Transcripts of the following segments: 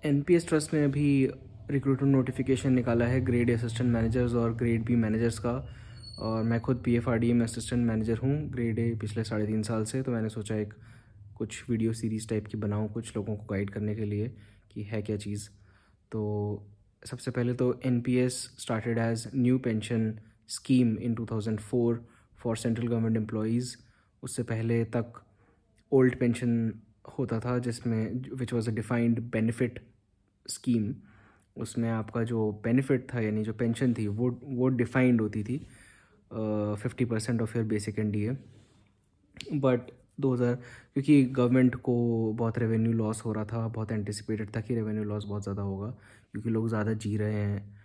NPS trust ने अभी recruitment notification निकाला है ग्रेड असिस्टेंट मैनेजर्स और ग्रेड बी मैनेजर्स का। और मैं खुद पीएफआरडीए में असिस्टेंट मैनेजर हूँ ग्रेड ए पिछले 3.5 साल से। तो मैंने सोचा एक कुछ वीडियो सीरीज़ टाइप की बनाऊँ कुछ लोगों को गाइड करने के लिए कि है क्या चीज़। तो सबसे पहले तो NPS started as new pension scheme in 2004 for central government employees. उससे पहले तक ओल्ड पेंशन होता था जिसमें which was a defined benefit scheme. उसमें आपका जो बेनिफिट था यानी जो पेंशन थी वो डिफाइंड होती थी 50% of your basic NDA. But 2000 क्योंकि गवर्नमेंट को बहुत रेवेन्यू लॉस हो रहा था, बहुत एंटिसिपेटेड था कि रेवेन्यू लॉस बहुत ज़्यादा होगा क्योंकि लोग ज़्यादा जी रहे हैं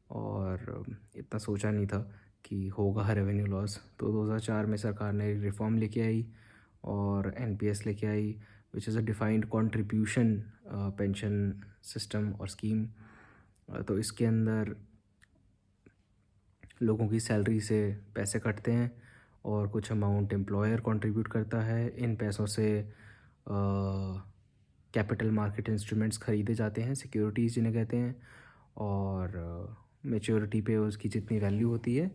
और इतना सोचा नहीं था कि होगा रेवेन्यू लॉस। तो 2004 में सरकार ने रिफॉर्म लेके आई और एनपीएस लेके आई which is a defined contribution pension system और स्कीम। तो इसके अंदर लोगों की सैलरी से पैसे कटते हैं और कुछ अमाउंट एम्प्लॉयर कंट्रीब्यूट करता है। इन पैसों से कैपिटल मार्केट इंस्ट्रूमेंट्स ख़रीदे जाते हैं, सिक्योरिटीज़ जिन्हें कहते हैं। और मेच्योरिटी पे उसकी जितनी वैल्यू होती है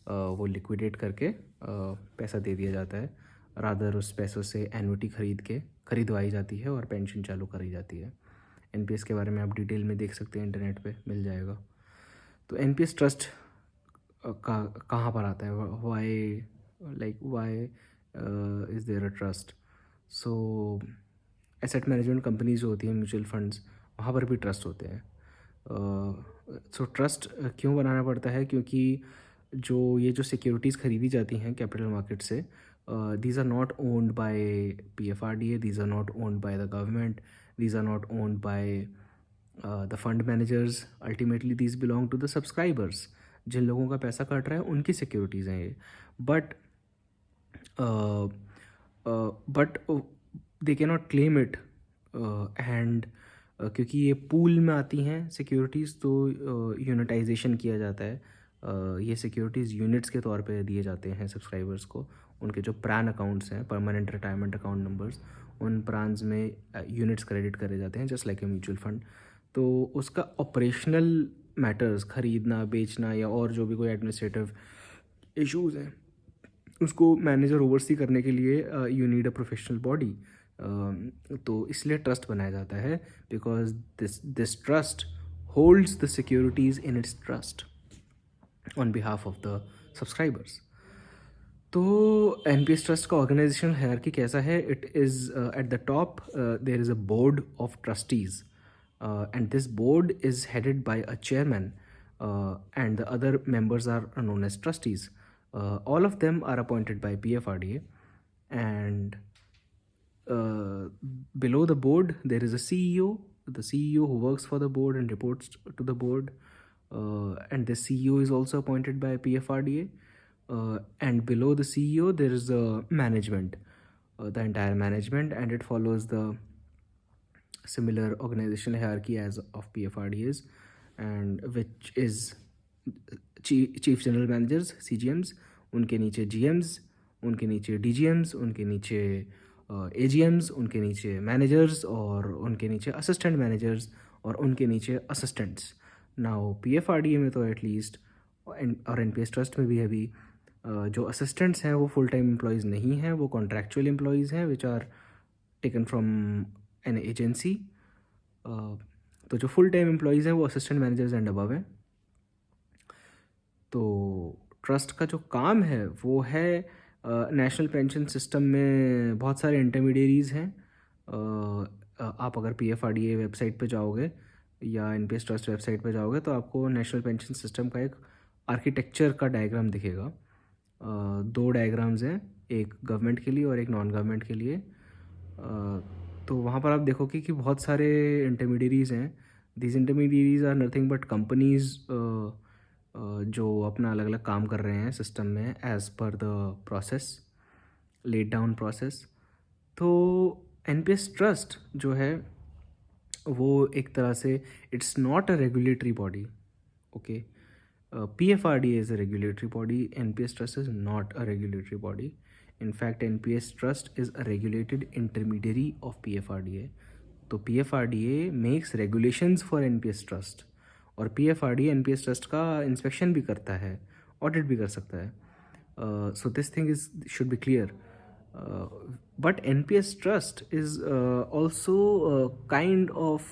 वो लिक्विडेट करके पैसा दे दिया जाता है। रादर उस पैसों से एन्युटी खरीदवाई जाती है और पेंशन चालू करी जाती है। एनपीएस के बारे में आप डिटेल में देख सकते हैं, इंटरनेट पे मिल जाएगा। तो एनपीएस ट्रस्ट कहाँ पर आता है, why is there a trust. So asset management companies जो होती हैं, म्यूचुअल फंड्स, वहाँ पर भी ट्रस्ट होते हैं। सो ट्रस्ट क्यों बनाना पड़ता है, क्योंकि जो सिक्योरिटीज़ खरीदी जाती हैं कैपिटल मार्केट से, these are not owned by PFRDA, these are not owned by the government, these are not owned by the fund managers. Ultimately these belong to the subscribers. जिन लोगों का पैसा कट रहा है उनकी सिक्योरिटीज़ हैं ये। But they के not claim it and क्योंकि ये पूल में आती हैं सिक्योरिटीज़, तो यूनिटाइजेशन किया जाता है। ये सिक्योरिटीज़ यूनिट्स के तौर पे दिए जाते हैं सब्सक्राइबर्स को। उनके जो प्रान अकाउंट्स हैं, परमानेंट रिटायरमेंट अकाउंट नंबर्स, उन प्रान्स में यूनिट्स क्रेडिट करे जाते हैं just like a mutual fund. तो उसका ऑपरेशनल मैटर्स, ख़रीदना बेचना या और जो भी कोई एडमिनिस्ट्रेटिव इश्यूज़ हैं, उसको मैनेज और ओवरसी करने के लिए you need a professional body. तो इसलिए ट्रस्ट बनाया जाता है because this trust holds the securities in its trust on behalf of the subscribers. तो एनपीएस ट्रस्ट का ऑर्गेनाइजेशन हायरार्की कैसा है? It is at the top there is a board of trustees and this board is headed by a chairman and the other members are known as trustees. All of them are appointed by PFRDA, and below the board there is a CEO, the CEO who works for the board and reports to the board, and the CEO is also appointed by PFRDA. And below the CEO there is the management, the entire management, and it follows the similar organizational hierarchy as of PFRDAs, and which is chief general managers CGMs, उनके नीचे GMs, उनके नीचे DGMs, उनके नीचे AGMs, उनके नीचे managers और उनके नीचे असिस्टेंट मैनेजर्स और उनके नीचे असिस्टेंट्स। नाउ PFRDA में तो एटलीस्ट और एनपीएस ट्रस्ट में भी अभी जो असिस्टेंट्स हैं वो फुल टाइम एम्प्लॉयज़ नहीं हैं, वो कॉन्ट्रैक्चुअल एम्प्लॉयज़ हैं which are taken from an agency. तो जो फुल टाइम एम्प्लॉयज़ हैं वो असिस्टेंट मैनेजर्स एंड अबव हैं। तो ट्रस्ट का जो काम है वो है नेशनल पेंशन सिस्टम में बहुत सारे इंटरमीडियरीज़ हैं। आप अगर PFRDA वेबसाइट पे जाओगे या एनपीएस ट्रस्ट वेबसाइट पे जाओगे तो आपको नेशनल पेंशन सिस्टम का एक आर्किटेक्चर का डायग्राम दिखेगा। दो डायग्राम्स हैं, एक गवर्नमेंट के लिए और एक नॉन गवर्नमेंट के लिए। तो वहाँ पर आप देखोगे कि बहुत सारे इंटरमीडियरीज़ हैं। These intermediaries are nothing but companies जो अपना अलग अलग काम कर रहे हैं सिस्टम में as per the process, laid down process. तो एनपीएस ट्रस्ट जो है वो एक तरह से it's not a regulatory body. Okay, PFRDA is a regulatory body, NPS Trust is not a regulatory body. In fact, NPS Trust is a regulated intermediary of PFRDA. तो PFRDA makes regulations for NPS trust, और PFRDA NPS trust का inspection भी करता है, audit भी कर सकता है. So this thing is should be clear. But NPS trust is also kind of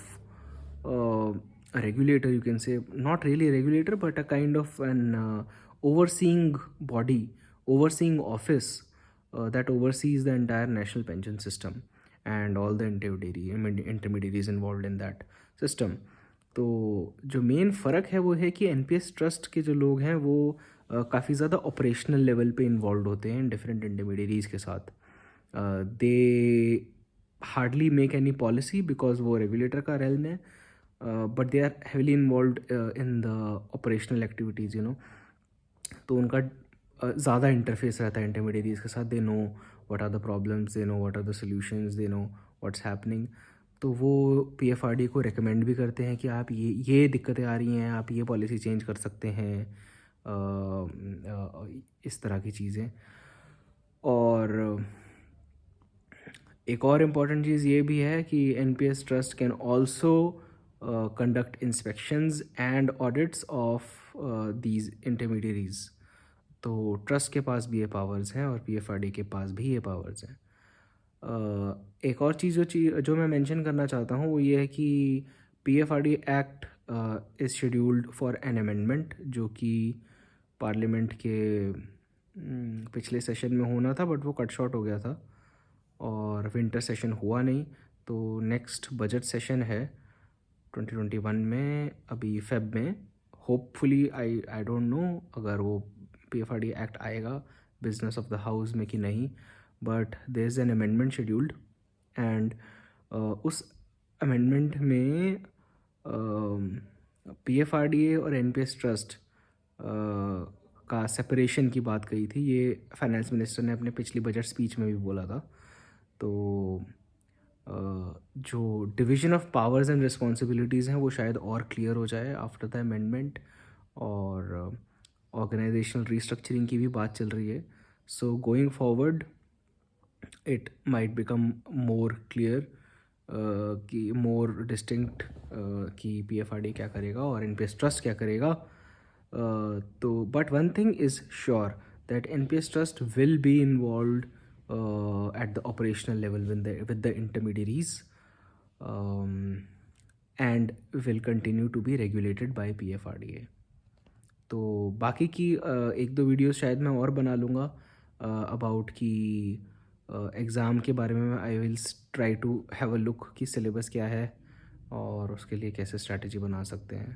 a regulator, you can say. Not really a regulator, but a kind of an overseeing body, overseeing office that oversees the entire national pension system and all the intermediaries involved in that system. तो जो main फ़र्क है वो है कि NPS trust के जो लोग हैं वो काफ़ी ज़्यादा ऑपरेशनल लेवल पे इन्वॉल्व होते हैं डिफरेंट इंटरमीडियरीज के साथ. They hardly make any policy because वो रेगुलेटर का रेल्म है, but they are heavily involve in the operational activities, you know. तो उनका ज़्यादा इंटरफेस रहता है इंटरमीडियरीज के साथ. They know what are the problems, they know what are the solutions, they know what's happening. तो वो PFRDA को रिकमेंड भी करते हैं कि आप ये दिक्कतें आ रही हैं, आप ये पॉलिसी चेंज कर सकते हैं, इस तरह की चीज़ें. और एक और इम्पॉर्टेंट चीज़ ये भी है कि NPS trust can also conduct inspections and audits of these intermediaries. तो ट्रस्ट के पास भी ये पावर्स हैं और PFRDA के पास भी ये पावर्स हैं. एक और चीज़ जो मैं मेंशन करना चाहता हूँ वो ये है कि PFRDA act is scheduled for an amendment, जो कि पार्लियामेंट के पिछले सेशन में होना था, बट वो कट शॉर्ट हो गया था और विंटर सेशन हुआ नहीं. तो नेक्स्ट बजट सेशन है 2021 में, अभी फेब में. होपफुली आई डोंट नो अगर वो PFRDA एक्ट आएगा बिजनेस ऑफ द हाउस में कि नहीं, but there is an amendment scheduled. And उस अमेंडमेंट में PFRDA और NPS ट्रस्ट का सेपरेशन की बात कही थी. ये फाइनेंस मिनिस्टर ने अपने पिछली बजट स्पीच में भी बोला था. तो जो division of powers and responsibilities हैं वो शायद और क्लियर हो जाए आफ्टर द अमेंडमेंट. और ऑर्गेनाइजेशनल रीस्ट्रक्चरिंग की भी बात चल रही है. So going forward it might become more clear, कि मोर डिस्टिंक्ट, कि PFRDA क्या करेगा और NPS ट्रस्ट क्या करेगा. तो but one thing is sure that NPS trust will be involved at the operational level with the intermediaries, and will continue to be regulated by PFRDA. तो बाकी की एक दो वीडियोस शायद मैं और बना लूँगा अबाउट कि एग्ज़ाम के बारे में. I will try to have a look कि सिलेबस क्या है और उसके लिए कैसे स्ट्रैटेजी बना सकते हैं.